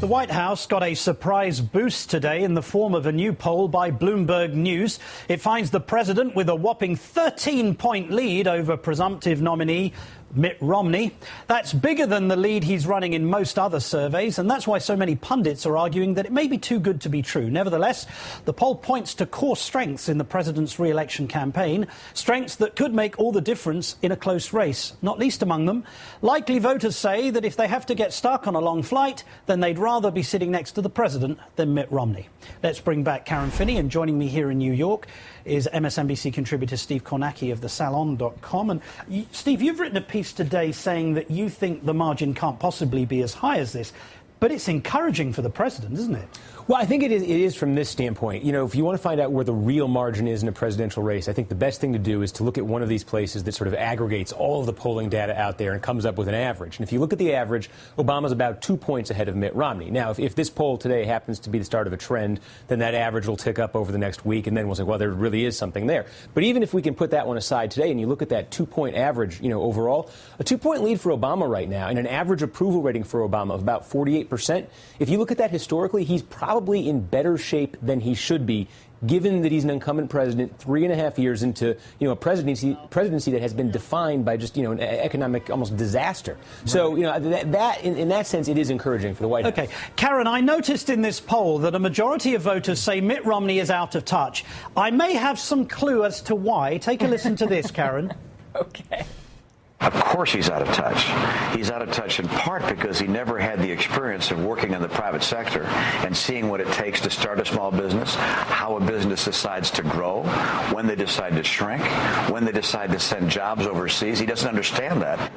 The White House got a surprise boost today in the form of a new poll by Bloomberg News. It finds the president with a whopping 13-point lead over presumptive nominee Mitt Romney. That's bigger than the lead he's running in most other surveys, and that's why so many pundits are arguing that it may be too good to be true. Nevertheless, the poll points to core strengths in the president's re-election campaign, strengths that could make all the difference in a close race, not least among them. Likely voters say that if they have to get stuck on a long flight, then they'd rather be sitting next to the president than Mitt Romney. Let's bring back Karen Finney, and joining me here in New York is MSNBC contributor Steve Kornacki of thesalon.com. And Steve, you've written a piece today saying that you think the margin can't possibly be as high as this, but it's encouraging for the president, isn't it? Well, I think it is from this standpoint. You know, if you want to find out where the real margin is in a presidential race, I think the best thing to do is to look at one of these places that sort of aggregates all of the polling data out there and comes up with an average. And if you look at the average, Obama's about 2 points ahead of Mitt Romney. Now, if this poll today happens to be the start of a trend, then that average will tick up over the next week, and then we'll say, well, there really is something there. But even if we can put that one aside today and you look at that 2-point average, you know, overall, a 2-point lead for Obama right now and an average approval rating for Obama of about 48%. If you look at that historically, he's probably in better shape than he should be, given that he's an incumbent president 3.5 years into, you know, a presidency that has been defined by just, you know, an economic almost disaster. Right. So, you know, that in that sense, it is encouraging for the White House. OK. Karen, I noticed in this poll that a majority of voters say Mitt Romney is out of touch. I may have some clue as to why. Take a listen to this, Karen. OK. Of course he's out of touch. He's out of touch in part because he never had the experience of working in the private sector and seeing what it takes to start a small business, how a business decides to grow, when they decide to shrink, when they decide to send jobs overseas. He doesn't understand that.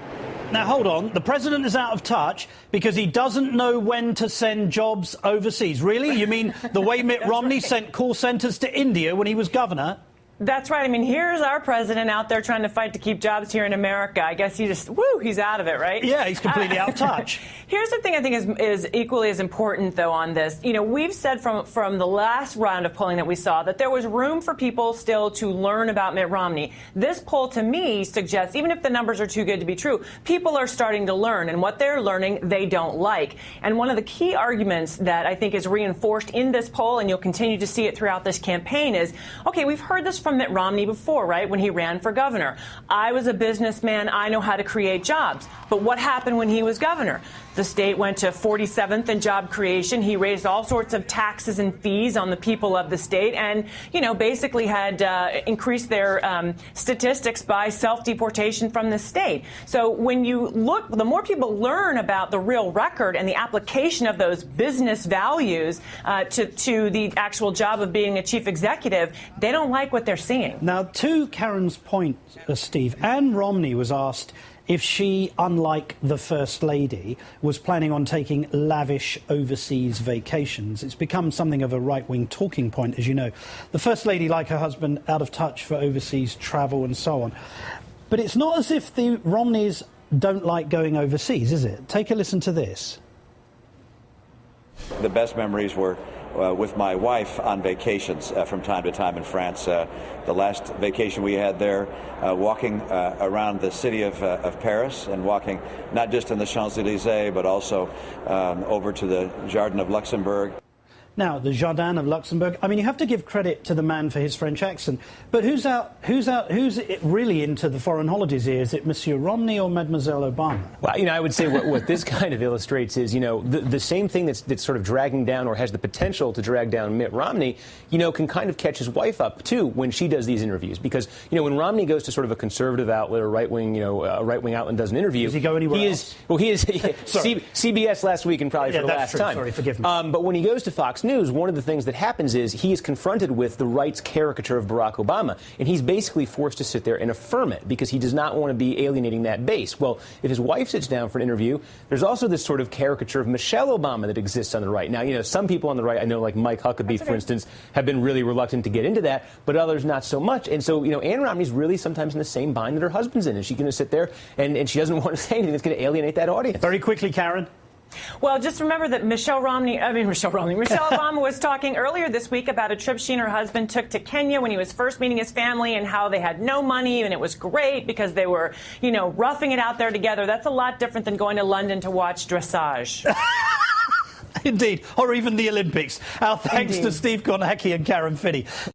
Now, hold on. The president is out of touch because he doesn't know when to send jobs overseas. Really? You mean the way Mitt Romney sent call centers to India when he was governor? That's right. I mean, here's our president out there trying to fight to keep jobs here in America. I guess he's out of it, right? Yeah, he's completely out of touch. Here's the thing I think is equally as important, though, on this. You know, we've said from the last round of polling that we saw that there was room for people still to learn about Mitt Romney. This poll, to me, suggests, even if the numbers are too good to be true, people are starting to learn, and what they're learning, they don't like. And one of the key arguments that I think is reinforced in this poll, and you'll continue to see it throughout this campaign, is, OK, we've heard this from Mitt Romney before, right, when he ran for governor. I was a businessman. I know how to create jobs. But what happened when he was governor? The state went to 47th in job creation. He raised all sorts of taxes and fees on the people of the state and, you know, basically had increased their statistics by self-deportation from the state. So when you look, the more people learn about the real record and the application of those business values to the actual job of being a chief executive, they don't like what they're seeing. Now, to Karen's point, Steve, Ann Romney was asked if she, unlike the First Lady, was planning on taking lavish overseas vacations. It's become something of a right-wing talking point, as you know. The First Lady, like her husband, out of touch for overseas travel and so on. But it's not as if the Romneys don't like going overseas, is it? Take a listen to this. The best memories were with my wife on vacations from time to time in France. The last vacation we had there, walking around the city of Paris and walking not just in the Champs-Élysées, but also over to the Jardin of Luxembourg. Now, the Jardin of Luxembourg, I mean, you have to give credit to the man for his French accent. But who's really into the foreign holidays here? Is it Monsieur Romney or Mademoiselle Obama? Well, you know, I would say what this kind of illustrates is, you know, the same thing that's sort of dragging down or has the potential to drag down Mitt Romney, you know, can kind of catch his wife up, too, when she does these interviews. Because, you know, when Romney goes to sort of a conservative outlet or right-wing, you know, a right-wing outlet and does an interview. Does he go anywhere else? He is CBS last week and probably for the last time. Sorry, forgive me. But when he goes to Fox News, one of the things that happens is he is confronted with the right's caricature of Barack Obama, and he's basically forced to sit there and affirm it because he does not want to be alienating that base. Well, if his wife sits down for an interview, there's also this sort of caricature of Michelle Obama that exists on the right. Now, you know, some people on the right, I know like Mike Huckabee, for instance, have been really reluctant to get into that, but others not so much. And so, you know, Ann Romney's really sometimes in the same bind that her husband's in. Is she going to sit there and she doesn't want to say anything that's going to alienate that audience? Very quickly, Karen. Well, just remember that Michelle Obama was talking earlier this week about a trip she and her husband took to Kenya when he was first meeting his family and how they had no money and it was great because they were, you know, roughing it out there together. That's a lot different than going to London to watch dressage. Indeed, or even the Olympics. Our thanks Indeed. to Steve Kornacki and Karen Finney.